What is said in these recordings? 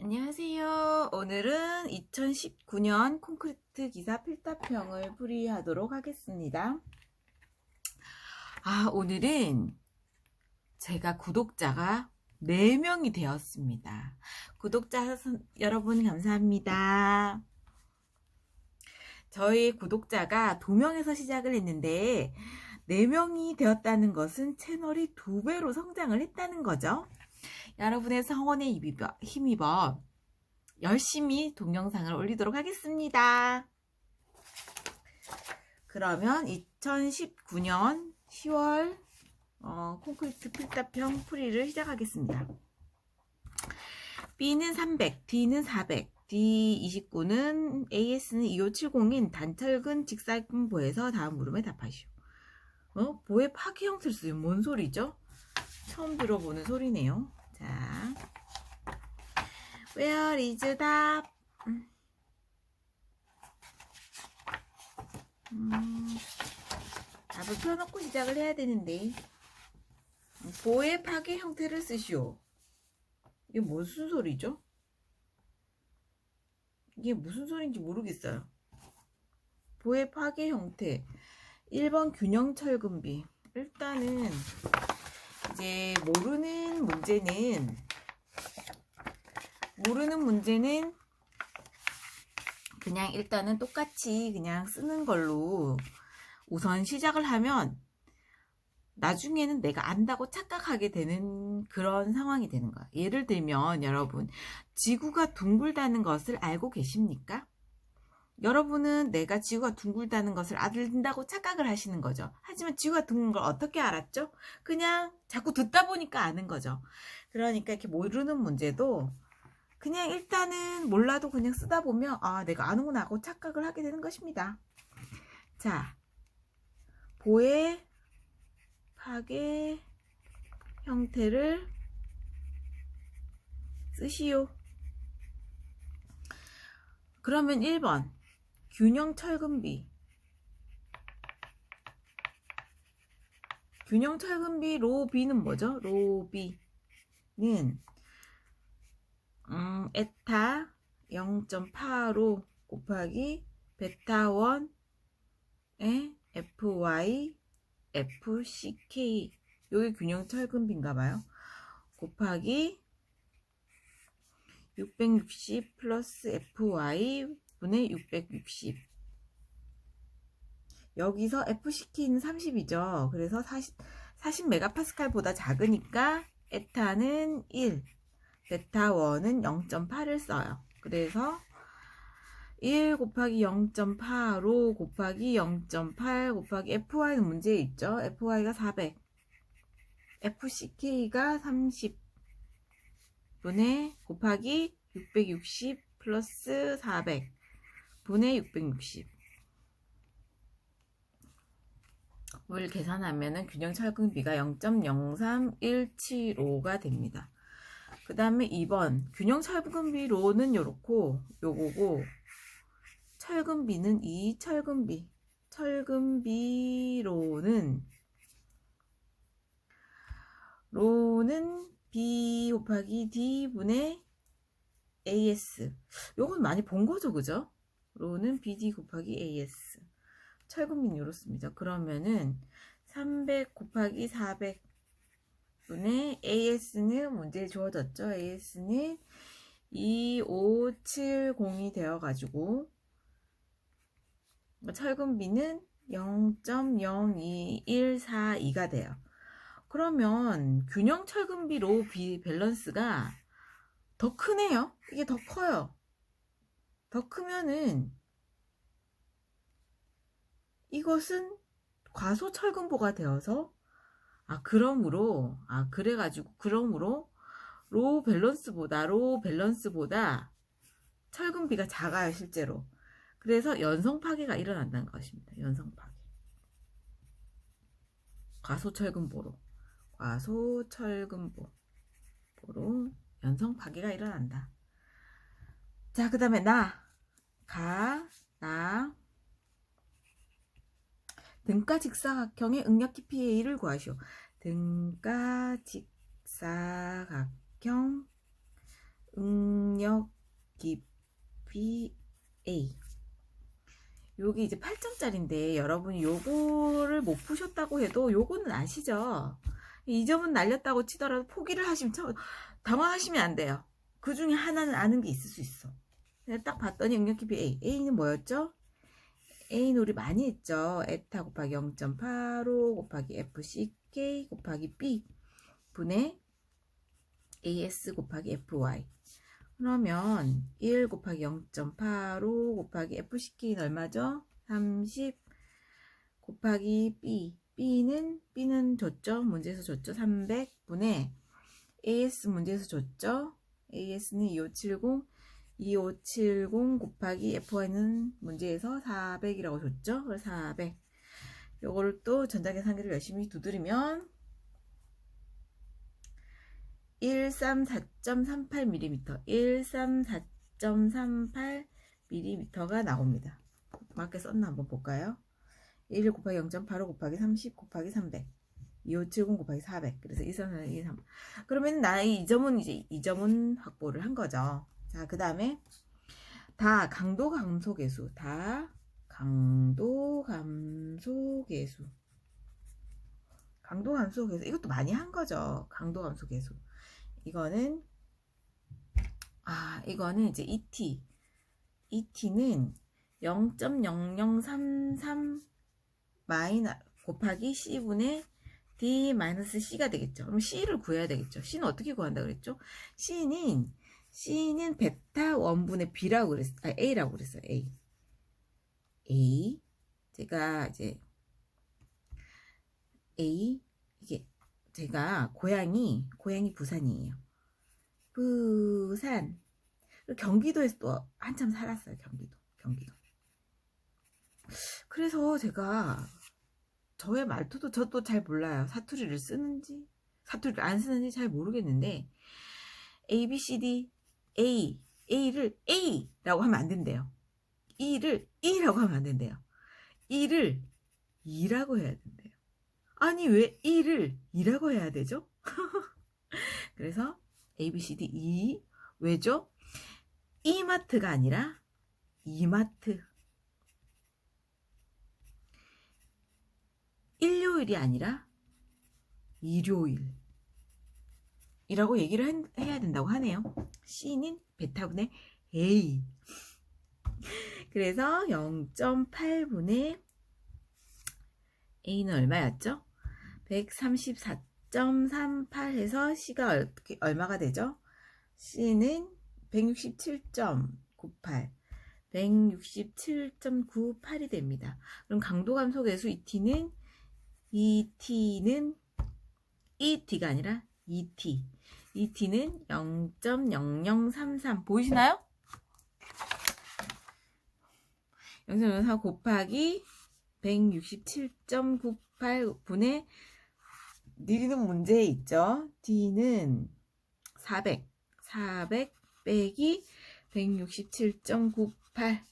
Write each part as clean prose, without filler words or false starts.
안녕하세요. 오늘은 2019년 콘크리트 기사 필답형을 풀이하도록 하겠습니다. 오늘은 제가 구독자가 4명이 되었습니다. 여러분 감사합니다. 저희 구독자가 2명에서 시작을 했는데 4명이 되었다는 것은 채널이 2배로 성장을 했다는 거죠. 여러분의 성원에 힘입어 열심히 동영상을 올리도록 하겠습니다. 그러면 2019년 10월 콘크리트 필답형 풀이를 시작하겠습니다. B는 300, D는 400, D29는 AS는 2570인 단철근 직사각형보에서 다음 물음에 답하시오. 보의 파괴 형태를 쓰요. 뭔 소리죠? 처음 들어보는 소리네요. 자, where is 답? 답을 펴놓고 시작을 해야 되는데 보의 파괴 형태를 쓰시오. 이게 무슨 소리죠? 이게 무슨 소리인지 모르겠어요. 보의 파괴 형태 1번 균형 철근비. 일단은 이제 모르는 문제는 그냥 일단은 똑같이 그냥 쓰는 걸로 우선 시작을 하면 나중에는 내가 안다고 착각하게 되는 그런 상황이 되는 거야. 예를 들면 여러분, 지구가 둥글다는 것을 알고 계십니까? 여러분은 내가 지구가 둥글다는 것을 안다고 착각을 하시는 거죠. 하지만 지구가 둥근 걸 어떻게 알았죠? 그냥 자꾸 듣다 보니까 아는 거죠. 그러니까 이렇게 모르는 문제도 그냥 일단은 몰라도 그냥 쓰다 보면 내가 아는구나 하고 착각을 하게 되는 것입니다. 자, 보의 파괴 형태를 쓰시오. 그러면 1번 균형 철근비. 균형 철근비 로비는 뭐죠? 로비는 에타 0.85 곱하기 베타 1의 FY FCK, 요게 균형 철근비인가봐요. 곱하기 660 플러스 FY 분의 660. 여기서 FCK는 30이죠. 그래서 40메가파스칼보다 작으니까 에타는 1, 베타 1은 0.8을 써요. 그래서 1 곱하기 0.85 곱하기 0.8 곱하기 FY는 문제에 있죠. FY가 400, FCK가 30 분의 곱하기 660 플러스 400 분의 660. 을 계산하면 균형 철근비가 0.03175가 됩니다. 그 다음에 2번 균형 철근비로는 요렇고 요거고, 철근비는 이 철근비로는 B 곱하기 D 분의 AS. 요건 많이 본 거죠, 그죠? 로는 BD 곱하기 AS. 철근비는 이렇습니다. 그러면은 300 곱하기 400 분의 AS는 문제에 주어졌죠. AS는 2570이 되어가지고 철근비는 0.02142가 돼요. 그러면 균형 철근비로 밸런스가 더 크네요. 이게 더 커요. 더 크면은 이것은 과소 철근보가 되어서 그러므로 로 밸런스보다 철근비가 작아요, 실제로. 그래서 연성 파괴가 일어난다는 것입니다. 연성 파괴. 과소 철근보로 연성 파괴가 일어난다. 자, 그 다음에 등가 직사각형의 응력 PA를 구하시오. 등가 직사각형 응력 응력 깊이 A. 여기 이제 8점짜리인데 여러분이 요거를 못 푸셨다고 해도 요거는 아시죠? 이 점은 날렸다고 치더라도 포기를 하시면 당황하시면 안 돼요. 그 중에 하나는 아는 게 있을 수 있어. 내가 딱 봤더니 응력 깊이 A. A는 뭐였죠? A는 우리 많이 했죠. 에타 곱하기 0.85 곱하기 FCK 곱하기 B 분의 AS 곱하기 FY. 그러면 1 곱하기 0.85 곱하기 FCK는 얼마죠? 30 곱하기 B. B는 줬죠? 문제에서 줬죠? 300 분의 AS 문제에서 줬죠? AS는 2570 곱하기 FY는 문제에서 400이라고 줬죠? 그래서 400. 요거를 또 전자계산기를 열심히 두드리면 134.38mm 134.38mm가 나옵니다. 맞게 썼나 한번 볼까요? 1 곱하기 0.85 곱하기 30 곱하기 300 2570 곱하기 400. 그래서 133. 그러면 나의 이 점은 이제 이 점은 확보를 한 거죠. 자, 그 다음에 다 강도 감소계수. 다 강도 감소계수. 강도 감소계수. 이것도 많이 한 거죠. 강도 감소계수. 이거는 이제 ET는 0.0033 곱하기 C분의 D-C가 되겠죠. 그럼 C를 구해야 되겠죠. C는 어떻게 구한다 그랬죠? C는 베타 원분의 B라고 그랬어요. A라고 그랬어요. A. 제가 이제 A, 이게 제가 고향이 부산이에요. 부산. 경기도에서 또 한참 살았어요. 경기도. 그래서 제가 저의 말투도 저도 잘 몰라요. 사투리를 쓰는지 사투리를 안 쓰는지 잘 모르겠는데 A, B, C, D, A를 A라고 하면 안 된대요. E를 E라고 하면 안 된대요. E를 E라고 해야 된대요. 아니 왜 E를 E라고 해야 되죠? 그래서 A, B, C, D, E. 왜죠? 이마트가 아니라 이마트. 일요일이 아니라 일요일 이라고 얘기를 해야 된다고 하네요. C는 베타분의 A. 그래서 0.8분의 A는 얼마였죠? 134.38 해서 C가 얼마가 되죠? C는 167.98 167.98이 됩니다. 그럼 강도 감소계수 ET는 ET가 아니라 ET는 0.0033 보이시나요? 0.0033 곱하기 167.98 분의 니리는 문제에 있죠. D는 400 빼기 167.98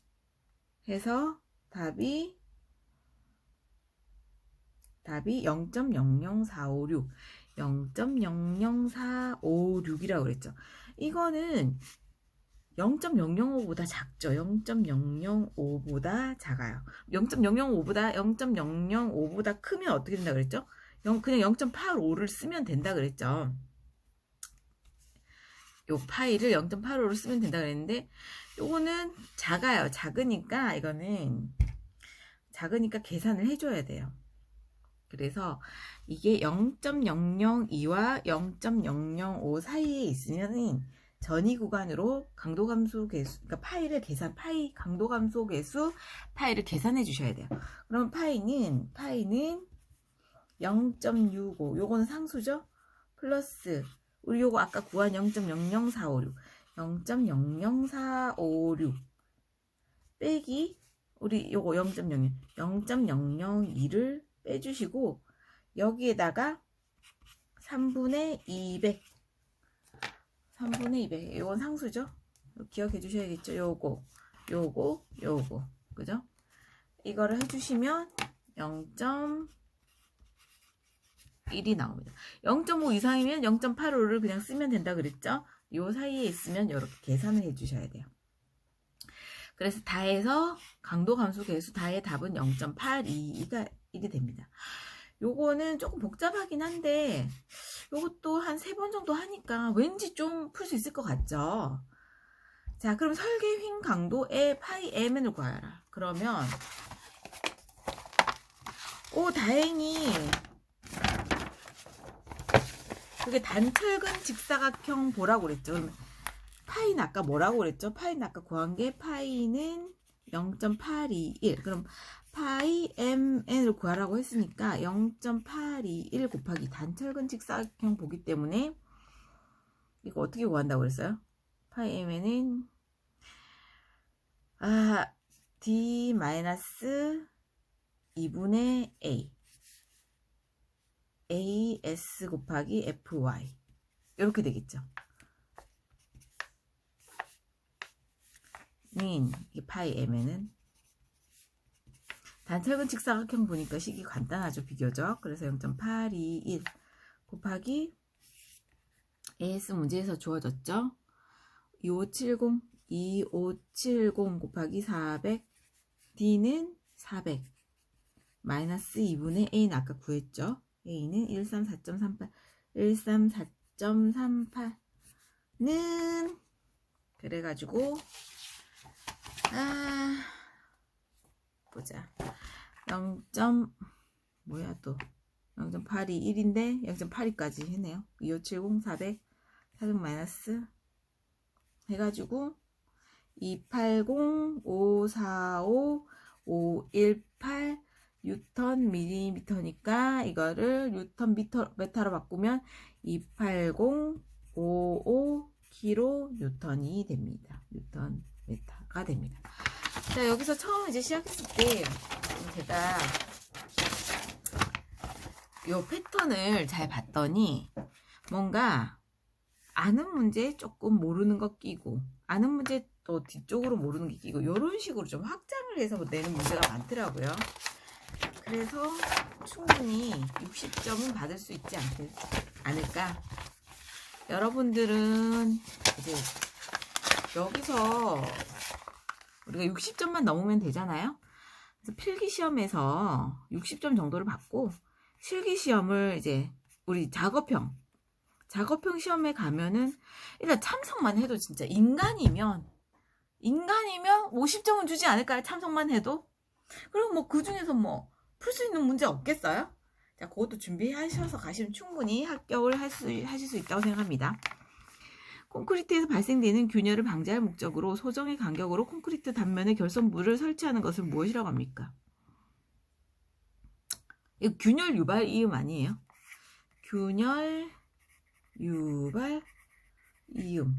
해서 답이 0.00456 0.00456이라고 그랬죠. 이거는 0.005보다 작죠. 0.005보다 작아요. 0.005보다 크면 어떻게 된다 그랬죠? 그냥 0.85를 쓰면 된다 그랬죠. 요 파이를 0.85로 쓰면 된다 그랬는데 요거는 작아요. 이거는 작으니까 계산을 해줘야 돼요. 그래서 이게 0.002와 0.005 사이에 있으면은 전이 구간으로 강도 감소 계수, 그러니까 강도 감소 계수 파이를 계산해 주셔야 돼요. 그럼 파이는 0.65, 요거는 상수죠? 플러스 우리 요거 아까 구한 0.00456 빼기 우리 요거 0.002를 빼주시고 여기에다가 3분의 200 이건 상수죠? 기억해 주셔야겠죠? 요거 그죠? 이거를 해주시면 0.1이 나옵니다. 0.5 이상이면 0.85를 그냥 쓰면 된다 그랬죠? 요 사이에 있으면 이렇게 계산을 해 주셔야 돼요. 그래서 다해서 강도 감소 계수 다의 답은 0.822가 이게 됩니다. 요거는 조금 복잡하긴 한데 요것도 한 3번 정도 하니까 왠지 좀 풀 수 있을 것 같죠. 자, 그럼 설계 휭 강도의 파이 mn을 구하라. 그러면 다행히 그게 단철근 직사각형 보라고 그랬죠. 그러면 파이는 아까 뭐라고 그랬죠? 파이는 아까 구한 게 파이는 0.821. 그럼 파이 mn을 구하라고 했으니까 0.821 곱하기 단철근 직사각형 보기 때문에 이거 어떻게 구한다고 그랬어요? 파이 mn은 d 마이너스 2분의 as 곱하기 fy 이렇게 되겠죠. 이 파이 mn은 단철근 직사각형 보니까 식이 간단하죠. 비교적. 그래서 0.821 곱하기 as 문제에서 주어졌죠. 2570 곱하기 400 d는 400 마이너스 2분의 a는 아까 구했죠. a는 134.38 134.38는 그래가지고 보자. 0.821인데 0.82까지 했네요. 2570 400 마이너스 해가지고 280 545 518 뉴턴 밀리미터니까 이거를 뉴턴 메타로 바꾸면 280 55 킬로 뉴턴이 됩니다. 뉴턴 메타가 됩니다. 자, 여기서 처음 이제 시작했을 때 제가 요 패턴을 잘 봤더니 뭔가 아는 문제 조금 모르는 거 끼고 아는 문제 또 뒤쪽으로 모르는 게 끼고 이런 식으로 좀 확장을 해서 내는 문제가 많더라고요. 그래서 충분히 60점은 받을 수 있지 않을까. 여러분들은 이제 여기서 우리가 60점만 넘으면 되잖아요. 그래서 필기시험에서 60점 정도를 받고 실기시험을 이제 우리 작업형 시험에 가면은 일단 참석만 해도 진짜 인간이면 50점은 주지 않을까요? 참석만 해도. 그리고 뭐 그 중에서 뭐 풀 수 있는 문제 없겠어요? 자, 그것도 준비하셔서 가시면 충분히 합격을 하실 수 있다고 생각합니다. 콘크리트에서 발생되는 균열을 방지할 목적으로 소정의 간격으로 콘크리트 단면에 결선물을 설치하는 것을 무엇이라고 합니까? 이거 균열 유발 이음 아니에요? 균열 유발 이음.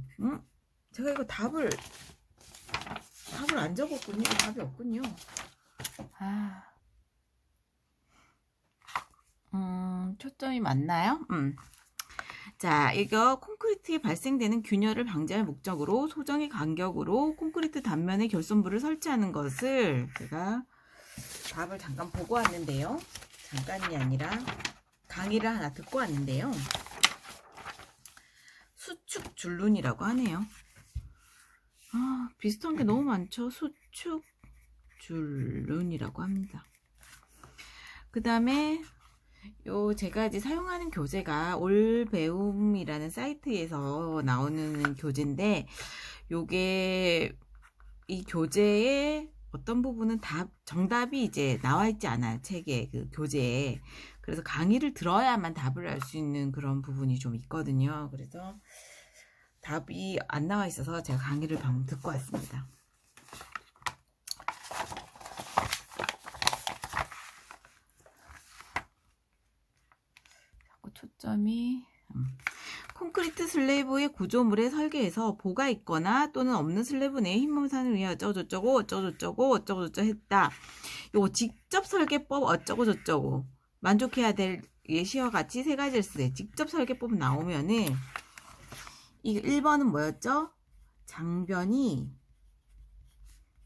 제가 이거 답을 안 적었군요. 답이 없군요. 초점이 맞나요? 자, 이거 콘크리트에 발생되는 균열을 방지할 목적으로 소정의 간격으로 콘크리트 단면에 결선물을 설치하는 것을 제가 답을 잠깐 보고 왔는데요. 잠깐이 아니라 강의를 하나 듣고 왔는데요. 수축 줄눈이라고 하네요. 비슷한 게 너무 많죠. 수축 줄눈이라고 합니다. 그 다음에 제가 이제 사용하는 교재가 올배움이라는 사이트에서 나오는 교재인데 요게 이 교재의 어떤 부분은 정답이 이제 나와 있지 않아요. 책에 그 교재에. 그래서 강의를 들어야만 답을 알 수 있는 그런 부분이 좀 있거든요. 그래서 답이 안 나와 있어서 제가 강의를 방금 듣고 왔습니다. 자꾸 초점이 콘크리트 슬래브의 구조물의 설계에서 보가 있거나 또는 없는 슬래브 내에 흰몸산을 위해 어쩌고저쩌고 했다. 요거 직접 설계법 어쩌고저쩌고 만족해야 될 예시와 같이 세 가지를 쓰세요. 직접 설계법 나오면은 이 1번은 뭐였죠? 장변이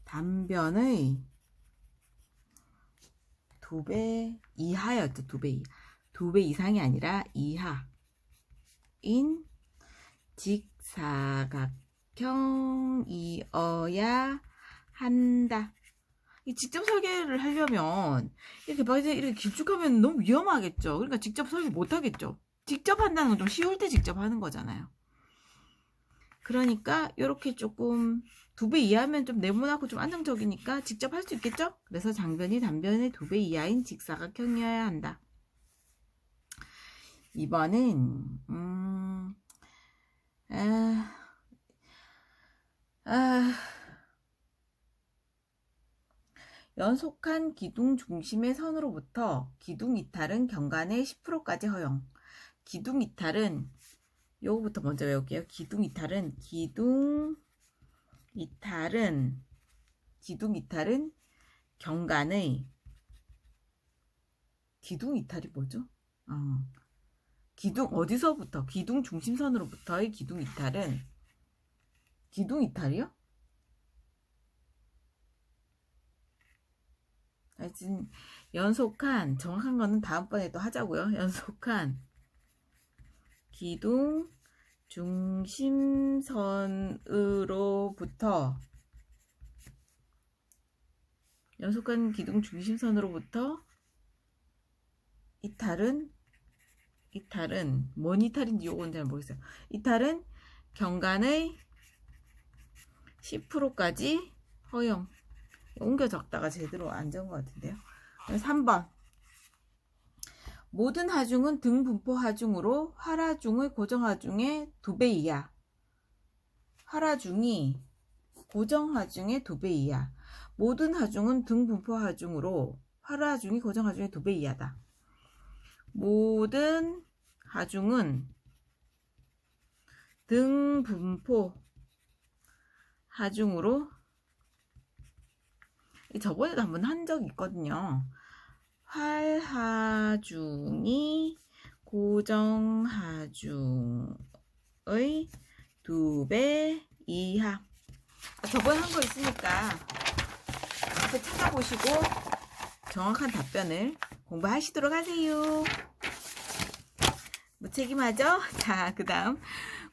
단변의 2배 이하였죠. 2배 이하. 2배 이상이 아니라 이하인 직사각형이었죠. 직사각형이어야 한다. 이 직접 설계를 하려면 이렇게 막 이렇게 길쭉하면 너무 위험하겠죠. 그러니까 직접 설계 못 하겠죠. 직접 한다는 건 좀 쉬울 때 직접 하는 거잖아요. 그러니까 이렇게 조금 2배 이하면 좀 네모나고 좀 안정적이니까 직접 할 수 있겠죠? 그래서 장변이 단변의 2배 이하인 직사각형이어야 한다. 2번은 연속한 기둥 중심의 선으로부터 기둥 이탈은 경관의 10%까지 허용. 기둥 이탈은 요거부터 먼저 외울게요. 기둥 이탈은 경관의 기둥 이탈이 뭐죠? 기둥 어디서부터? 기둥 중심선으로부터의 기둥 이탈은 기둥 이탈이요? 하여튼 연속한 정확한 거는 다음번에 또 하자고요. 연속한 기둥 중심선으로부터 이탈은 뭔 이탈인지 요건 잘 모르겠어요. 이탈은 경관의 10%까지 허용. 옮겨 적다가 제대로 안 적은 것 같은데요. 3번 모든 하중은 등분포 하중으로 활하중의 고정하중의 2배 이하. 활하중이 고정하중의 2배 이하. 모든 하중은 등분포 하중으로 활하중이 고정하중의 2배 이하다. 모든 하중은 등분포 하중으로, 저번에도 한번 한 적이 있거든요. 활하중이 고정하중의 2배 이하. 저번에 한 거 있으니까 앞에 찾아보시고 정확한 답변을 공부하시도록 하세요. 무책임하죠? 자, 그 다음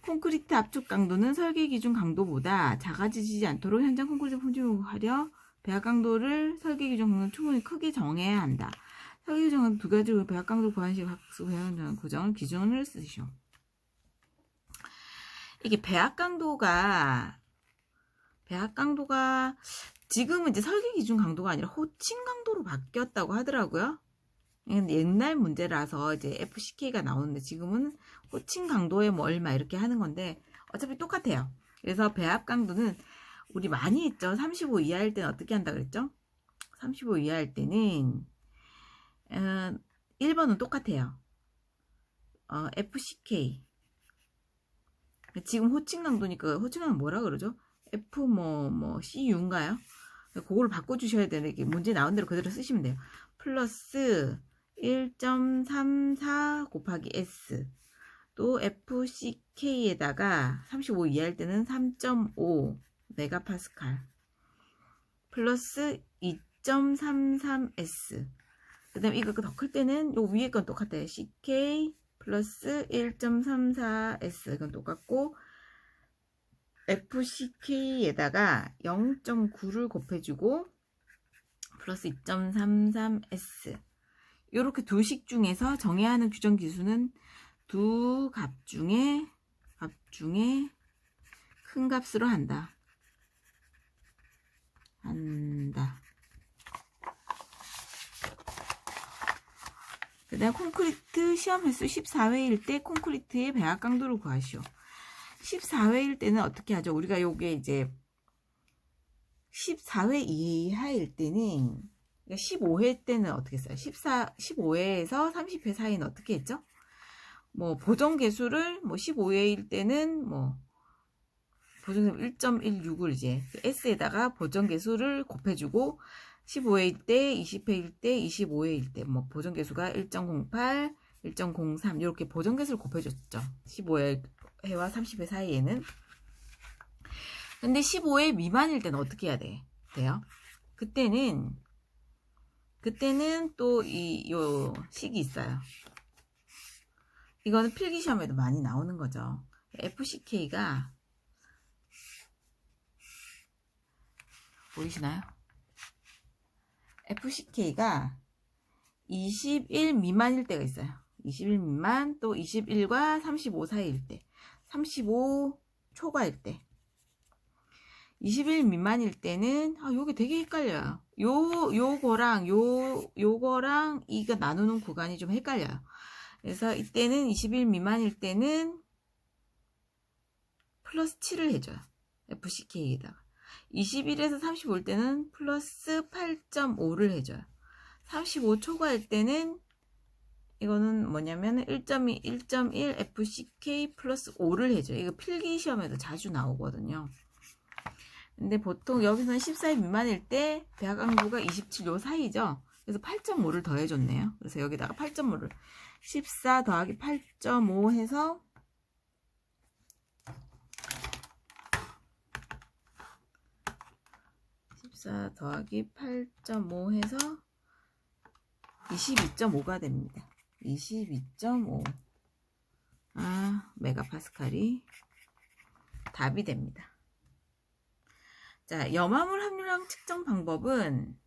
콘크리트 압축 강도는 설계 기준 강도보다 작아지지 않도록 현장 콘크리트 품질을 하려 배합 강도를 설계 기준 강도는 충분히 크게 정해야 한다. 설계 기준 강도 2가지 배합 강도 구한식 학습 배합 고정을 기준을 쓰시오. 이게 배합 강도가 지금은 이제 설계 기준 강도가 아니라 호칭 강도로 바뀌었다고 하더라고요. 옛날 문제라서 이제 FCK가 나오는데 지금은 호칭 강도에 뭐 얼마 이렇게 하는 건데 어차피 똑같아요. 그래서 배합 강도는 우리 많이 했죠. 35 이하일 때는 어떻게 한다 그랬죠? 35 이하일 때는 1번은 똑같아요. FCK. 지금 호칭 강도니까 호칭 강도 뭐라 그러죠? F CU인가요? 그거를 바꿔주셔야 되는데 이게 문제 나온 대로 그대로 쓰시면 돼요. 플러스 1.34 곱하기 S 또 FCK에다가 35 이하일 때는 3.5 메가파스칼 플러스 2.33S 그 다음에 이거 더 클 때는 요 위에 건 똑같아요. CK 플러스 1.34S 이건 똑같고 FCK에다가 0.9를 곱해주고 플러스 2.33S 이렇게 두 식 중에서 정해야 하는 규정 기수는 두 값 중에 큰 값으로 한다. 그 다음 콘크리트 시험 횟수 14회일 때 콘크리트의 배합 강도를 구하시오. 14회일 때는 어떻게 하죠? 우리가 요게 이제 14회 이하일 때는 15회 때는 어떻게 했어요? 15회에서 30회 사이는 어떻게 했죠? 뭐 보정 개수를 뭐 15회일 때는 뭐 보정 개수 1.16을 이제 S에다가 보정 개수를 곱해주고 15회일 때, 20회일 때, 25회일 때 뭐 보정 개수가 1.08, 1.03 이렇게 보정 개수를 곱해줬죠. 15회와 30회 사이에는. 근데 15회 미만일 때는 어떻게 해야 돼요? 그때는 또 요 식이 있어요. 이거는 필기시험에도 많이 나오는 거죠. FCK가 보이시나요? FCK가 21 미만일 때가 있어요. 21 미만, 또 21과 35 사이일 때, 35 초과일 때. 21 미만일 때는 요게 되게 헷갈려요. 요거랑 이거 나누는 구간이 좀 헷갈려요. 그래서 이때는 21 미만일 때는 플러스 7을 해줘요. FCK에다가. 21에서 35일 때는 플러스 8.5를 해줘요. 35 초과일 때는 이거는 뭐냐면 1.2, 1.1 FCK 플러스 5를 해줘요. 이거 필기 시험에도 자주 나오거든요. 근데 보통 여기서는 14일 미만일 때 대학 강도가 27 요 사이죠. 그래서 8.5를 더해줬네요. 그래서 여기다가 8.5를 14 더하기 8.5 해서 14 더하기 8.5 해서 22.5가 됩니다. 22.5 메가파스칼이 답이 됩니다. 자, 염화물 함유량 측정 방법은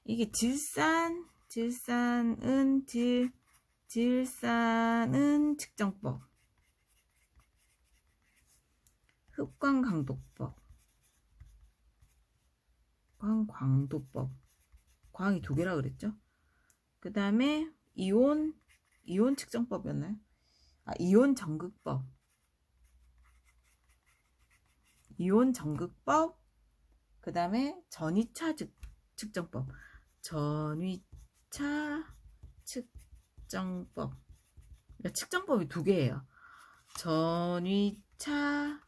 이게 질산은 측정법, 흡광 강도법, 광도법, 광이 두 개라 그랬죠? 그 다음에 이온 측정법이었나요? 이온 전극법, 그 다음에 전위차 측정법, 전위차 측정법. 그러니까 측정법이 두 개예요. 전위차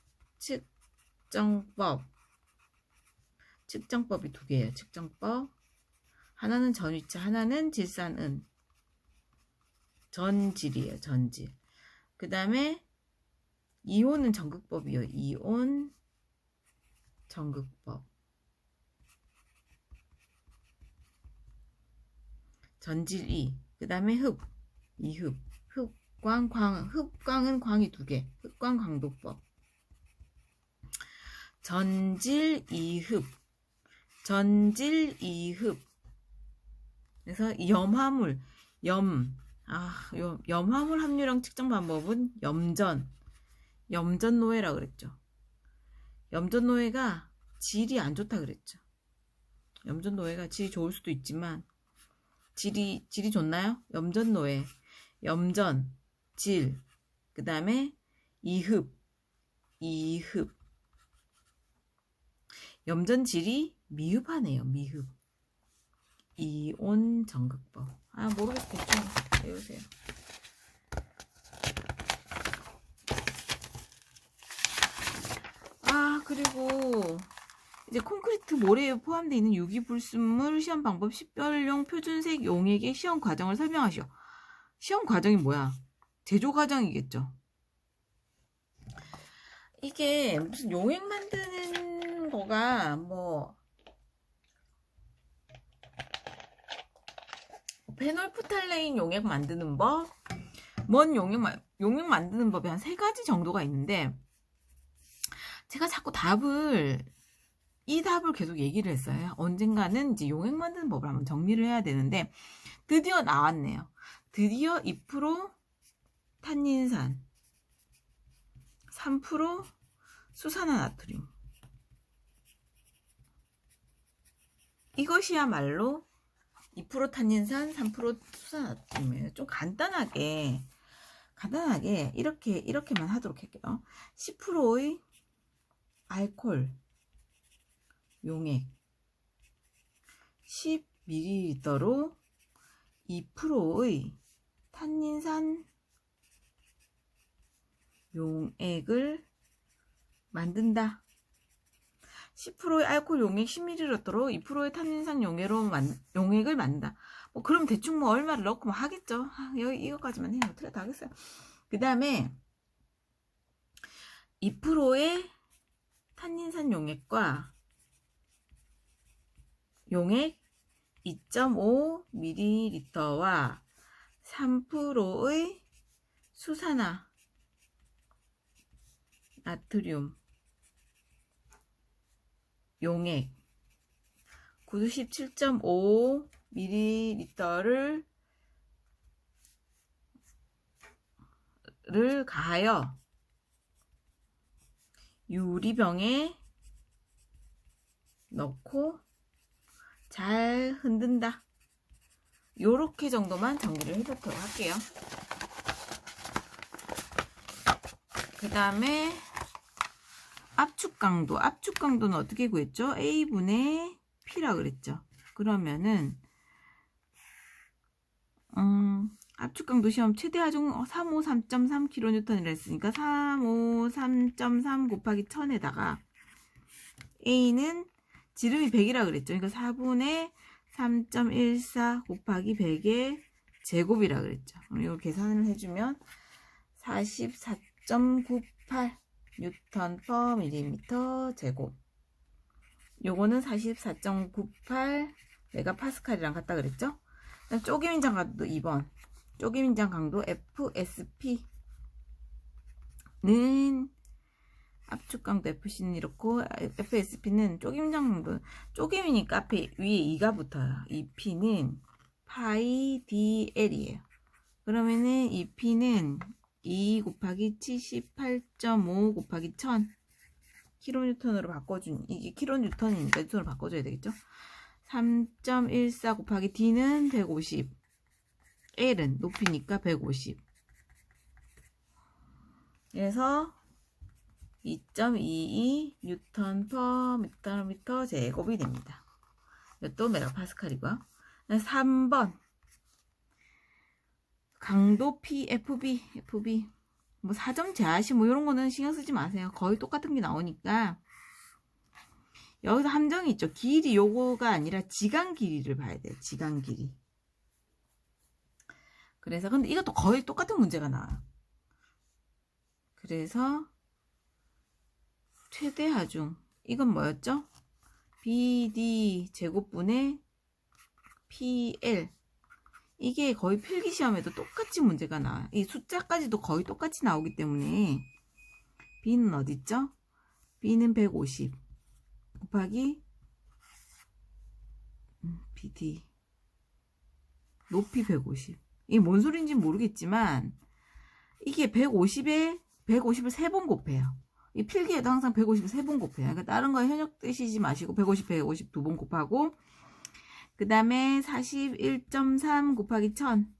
측정법이 두 개예요. 측정법. 하나는 전위차, 하나는 질산은. 전질이에요. 전질. 그 다음에 이온은 전극법이요. 이온 전극법. 전질 2. 그 다음에 이흡. 흡광은 광이 두 개. 흡광 강도법. 전질 이흡. 그래서 염화물 함유량 측정 방법은 염전노예라 그랬죠. 염전노예가 질이 안 좋다 그랬죠. 염전노예가 질이 좋을 수도 있지만 질이 좋나요? 염전노예, 질, 그 다음에 이흡. 염전질이 미흡하네요. 미흡. 이온 전극법. 모르겠어. 대충 외우세요. 그리고 이제 콘크리트 모래에 포함되어 있는 유기불순물 시험 방법 식별용 표준색 용액의 시험 과정을 설명하시오. 시험 과정이 뭐야? 제조 과정이겠죠. 이게 무슨 용액 만드는 거가 페놀프탈레인 용액 만드는 법, 용액 만드는 법이 한 3가지 정도가 있는데, 제가 자꾸 이 답을 계속 얘기를 했어요. 언젠가는 이제 용액 만드는 법을 한번 정리를 해야 되는데, 드디어 나왔네요. 드디어 2% 탄닌산, 3% 수산화나트륨. 이것이야말로 2% 탄닌산, 3% 수산화나트륨이에요. 좀 간단하게 이렇게만 하도록 할게요. 10%의 알코올 용액 10ml로 2%의 탄닌산 용액을 만든다. 10%의 알코올 용액 10ml로 2%의 탄닌산 용액을 만든다. 그럼 대충 얼마를 넣고 하겠죠. 이거까지만 해요. 틀렸다 하겠어요. 그 다음에 2%의 탄닌산 용액과 용액 2.5ml와 3%의 수산화 나트륨, 용액 97.5ml를 가하여 유리병에 넣고 잘 흔든다. 요렇게 정도만 정리를 해놓도록 할게요. 그 다음에 압축 강도는 어떻게 구했죠? A분의 P라 그랬죠. 그러면은 압축 강도 시험 최대 하중 353.3kN이라 했으니까 353.3 곱하기 1000에다가 A는 지름이 100이라 그랬죠. 그러니까 4분의 3.14 곱하기 100의 제곱이라 그랬죠. 그럼 이거 계산을 해주면 44.98 뉴턴 퍼 밀리미터 제곱. 요거는 44.98 메가파스칼이랑 같다 그랬죠. 쪼개민장 강도 2번. 쪼개민장 강도 FSP는 압축 강도 FC는 이렇고, FSP는 쪼개민장 강도, 쪼개미니까 앞에 위에 2가 붙어요. 이 P는 파이 DL이에요. 그러면은 이 P는 2 곱하기 78.5 곱하기 1000 킬로뉴턴으로 바꿔준, 이게 킬로뉴턴이니까 뉴턴으로 바꿔줘야 되겠죠. 3.14 곱하기 D는 150, L은 높이니까 150. 그래서 2.22 뉴턴 퍼 미터 제곱이 됩니다. 이것도 메가파스칼이고요. 3번 강도 FB 뭐 4점 제하시 뭐 이런 거는 신경 쓰지 마세요. 거의 똑같은 게 나오니까. 여기서 함정이 있죠. 길이 요거가 아니라 지간 길이를 봐야 돼요. 지간 길이. 그래서 근데 이것도 거의 똑같은 문제가 나와요. 그래서 최대 하중 이건 뭐였죠? BD 제곱분의 PL. 이게 거의 필기시험에도 똑같이 문제가 나와요. 이 숫자까지도 거의 똑같이 나오기 때문에 B는 어디 있죠? B는 150 곱하기 BD 높이 150. 이게 뭔 소리인지 모르겠지만 이게 150을 3번 곱해요. 이 필기에도 항상 150을 3번 곱해요. 그러니까 다른 거 현역 뜨시지 마시고 150 2번 곱하고 그 다음에 41.3 곱하기 1000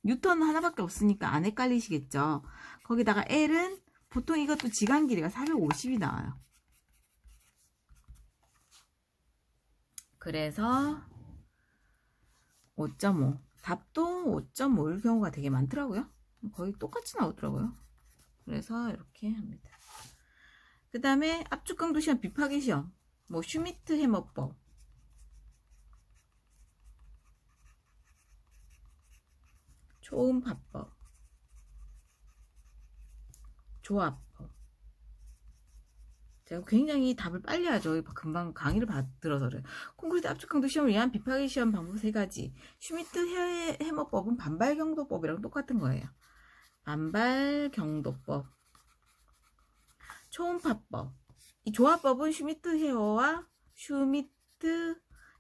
뉴턴은 하나밖에 없으니까 안 헷갈리시겠죠. 거기다가 L은 보통 이것도 지간 길이가 450이 나와요. 그래서 5.5 답도 5.5일 경우가 되게 많더라고요. 거의 똑같이 나오더라고요. 그래서 이렇게 합니다. 그 다음에 압축 강도 시험, 비파기 시험, 뭐 슈미트 해머법, 초음파법, 조합법. 제가 굉장히 답을 빨리 하죠. 금방 강의를 들어서 그래요. 콘크리트 압축 강도 시험을 위한 비파기 시험 방법 3가지. 슈미트 해머법은 반발 경도법이랑 똑같은 거예요. 반발 경도법. 초음파법. 이 조합법은 슈미트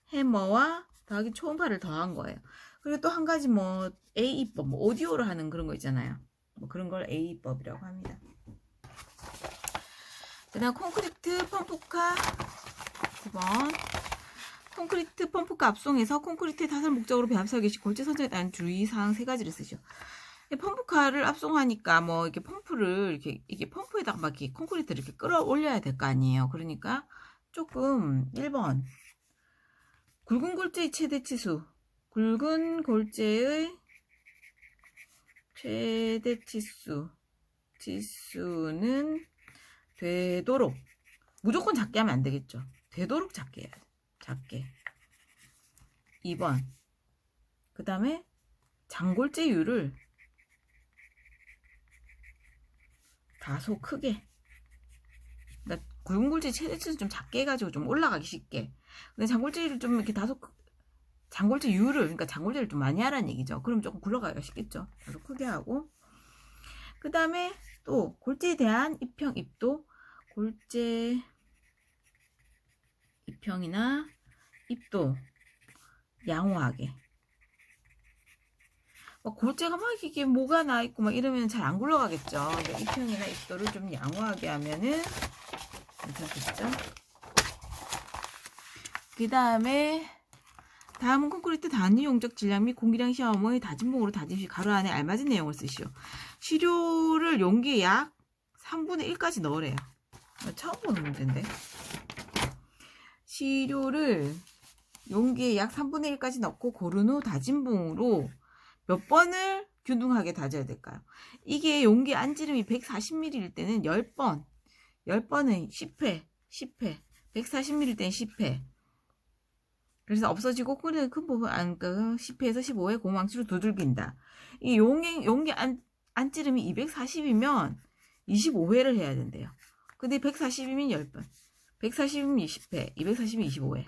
해머와 더하기 초음파를 더한 거예요. 그리고 또 한 가지 뭐 AE법, 뭐 오디오로 하는 그런 거 있잖아요. 뭐 그런 걸 AE법이라고 합니다. 그 다음 콘크리트 펌프카 9번. 콘크리트 펌프카 압송에서 콘크리트의 타설 목적으로 배합 설계 시 골재 선정에 따른 주의사항 3가지를 쓰죠. 펌프카를 압송하니까 뭐 이렇게 펌프를 이렇게 펌프에다가 막 이렇게 콘크리트를 이렇게 끌어올려야 될 거 아니에요. 그러니까 조금 1번 굵은 골재의 최대치수. 굵은 골재의 지수는 되도록 무조건 작게 하면 안 되겠죠. 되도록 작게 해야 돼. 작게. 2번. 그 다음에 장골재율을 다소 크게. 그러니까 굵은 골재 최대치수 좀 작게 해가지고 좀 올라가기 쉽게. 근데 장골재율을 좀 이렇게 다소 장골재율을 그러니까 장골재를 좀 많이 하라는 얘기죠. 그럼 조금 굴러가기가 쉽겠죠. 다소 크게 하고. 그 다음에 또 골재에 대한 입평, 입도, 골재 입평이나 입도 양호하게. 골재가 막 이게 뭐가 나 있고 막 이러면 잘 안 굴러가겠죠. 근데 입평이나 입도를 좀 양호하게 하면은 괜찮겠죠. 그 다음에 다음은 콘크리트 단위 용적 질량 및 공기량 시험의 다진봉으로 다진 시 가로 안에 알맞은 내용을 쓰시오. 시료를 용기에 약 3분의 1까지 넣으래요. 처음 보는 문제인데. 시료를 용기에 약 3분의 1까지 넣고 고른 후 다진봉으로 몇 번을 균등하게 다져야 될까요? 이게 용기 안지름이 140mm일 때는 10번, 10번은 10회, 10회, 140mm일 때는 10회. 그래서 없어지고 큰 부분 10회에서 15회 공황치로 두들긴다. 이 용기 안지름이 240이면 25회를 해야 된대요. 근데 140이면 10번, 140이면 20회, 240이면 25회.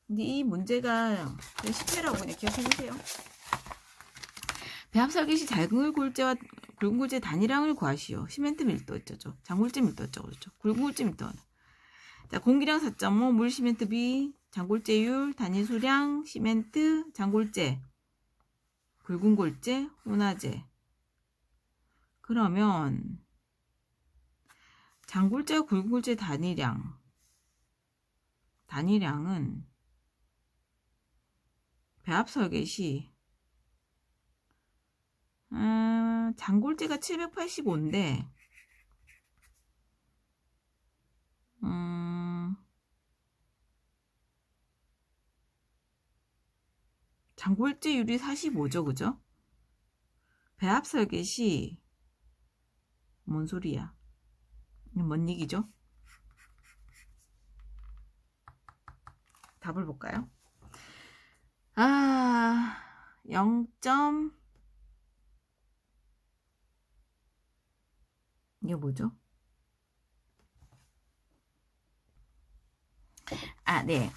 근데 이 문제가 10회라고 그냥 기억해주세요. 배합 설계 시 작은 골재와 굵은 골재 단위량을 구하시오. 시멘트 밀도 어쩌죠? 장골재 밀도 어쩌고 저쩌고. 굵은 골재 밀도. 자, 공기량 4.5, 물 시멘트 비, 장골재율, 단위 수량, 시멘트, 장골재, 굵은 골재, 혼화재. 그러면 장골재와 굵은 골재 단위량은 배합 설계 시 장골재가 785인데 장골재율이 45죠, 그죠? 배합 설계 시 뭔 소리야? 뭔 얘기죠? 답을 볼까요? 0. 이게 뭐죠? 네.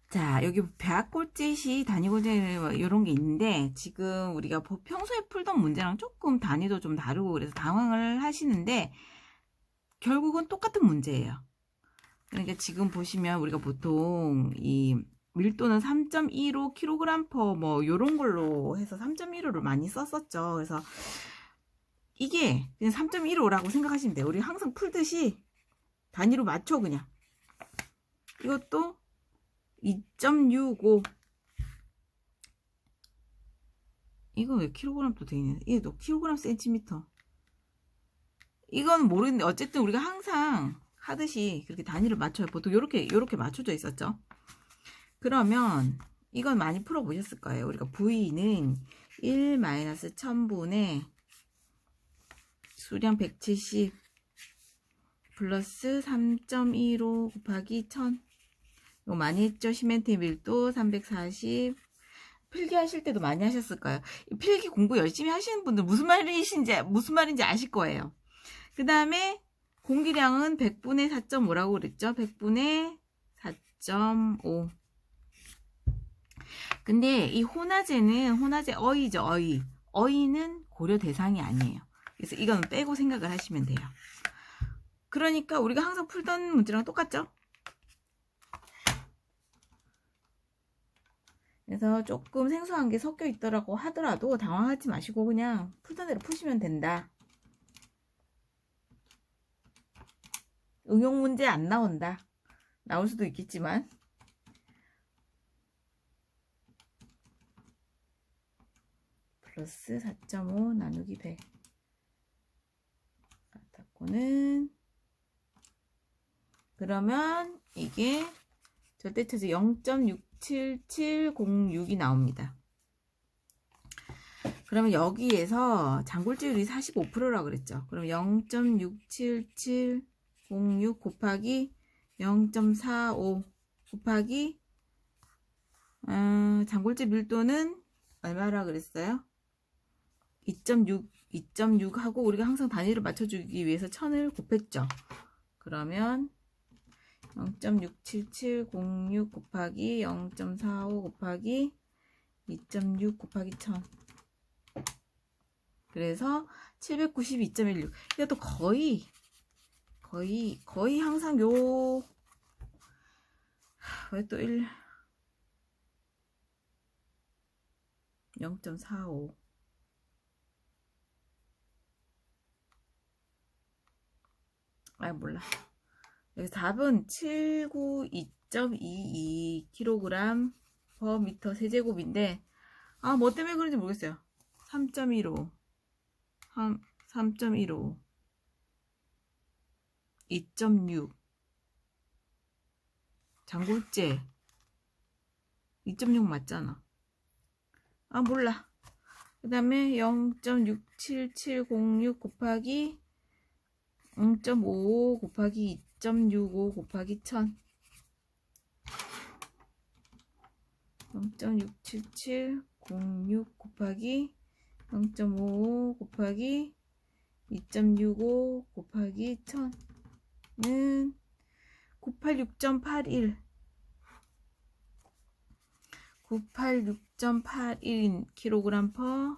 자, 여기 배합골재 시 단위골재 이런 게 있는데 지금 우리가 평소에 풀던 문제랑 조금 단위도 좀 다르고 그래서 당황을 하시는데 결국은 똑같은 문제예요. 그러니까 지금 보시면 우리가 보통 이 밀도는 3.15kg/m 뭐 요런 걸로 해서 3.15를 많이 썼었죠. 그래서 이게 그냥 3.15라고 생각하시면 돼요. 우리 항상 풀듯이 단위로 맞춰 그냥. 이것도 2.65. 이거 왜 킬로그램도 돼 있네. 이거 킬로그램 센티미터. 이건 모르겠는데 어쨌든 우리가 항상 하듯이 그렇게 단위를 맞춰요. 보통 요렇게 맞춰져 있었죠. 그러면 이건 많이 풀어 보셨을 거예요. 우리가 V는 1-1000분의 수량 170 플러스 3.15 곱하기 1000. 이거 많이 했죠. 시멘트 밀도 340. 필기 하실 때도 많이 하셨을 거예요. 필기 공부 열심히 하시는 분들 무슨 말인지 아실 거예요. 그 다음에 공기량은 100분의 4.5라고 그랬죠. 100분의 4.5. 근데 이 혼화재는 혼화재 어이죠. 어이는 고려 대상이 아니에요. 그래서 이거는 빼고 생각을 하시면 돼요. 그러니까 우리가 항상 풀던 문제랑 똑같죠. 그래서 조금 생소한 게 섞여 있더라고 하더라도 당황하지 마시고 그냥 풀던 대로 푸시면 된다. 응용 문제 안 나온다. 나올 수도 있겠지만. 플러스 4.5 나누기 100. 같았고는 그러면 이게 절대차지 0.67706이 나옵니다. 그러면 여기에서 장골재율이 45%라고 그랬죠. 그럼 0.67706 곱하기 0.45 곱하기 장골재 밀도는 얼마라 그랬어요? 2.6 하고 우리가 항상 단위를 맞춰주기 위해서 1000을 곱했죠. 그러면 0.67706 곱하기 0.45 곱하기 2.6 곱하기 1000. 그래서 792.16. 이것도 거의 항상 요, 왜 또 0.45. 아, 몰라. 여기 답은 792.22kg per 미터 세제곱인데, 아, 뭐 때문에 그런지 모르겠어요. 3.15. 3.15. 2.6. 장골재. 2.6 맞잖아. 아, 몰라. 그 다음에 0.67706 곱하기 0.55 곱하기 2.65 곱하기 1000. 0.67706 곱하기 0.55 곱하기 2.65 곱하기 1000는 986.81. 986.81kg per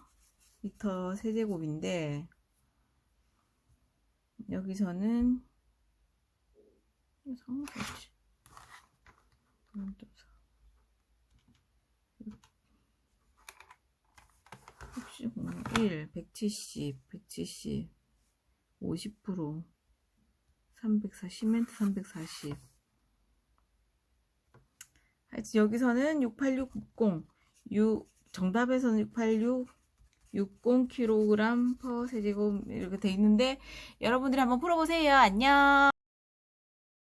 미터 세제곱인데, 여기서는 상관없지. 1, 170, 50%, 340, 시멘트 340. 하여튼 여기서는 68660, 정답에서는 68660kg per 세제곱 이렇게 돼 있는데, 여러분들이 한번 풀어보세요. 안녕.